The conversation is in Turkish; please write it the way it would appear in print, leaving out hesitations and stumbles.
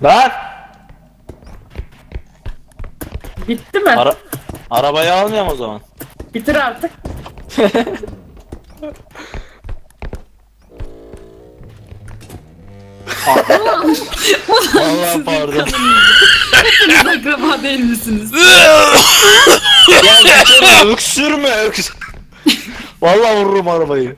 Lan! Bitti mi? Arabayı almayalım o zaman. Bitir artık. Vallahi pardon. Hepiniz akraba değil misiniz? Gel geçelim, öksürme öksür. Vallahi vururum arabayı.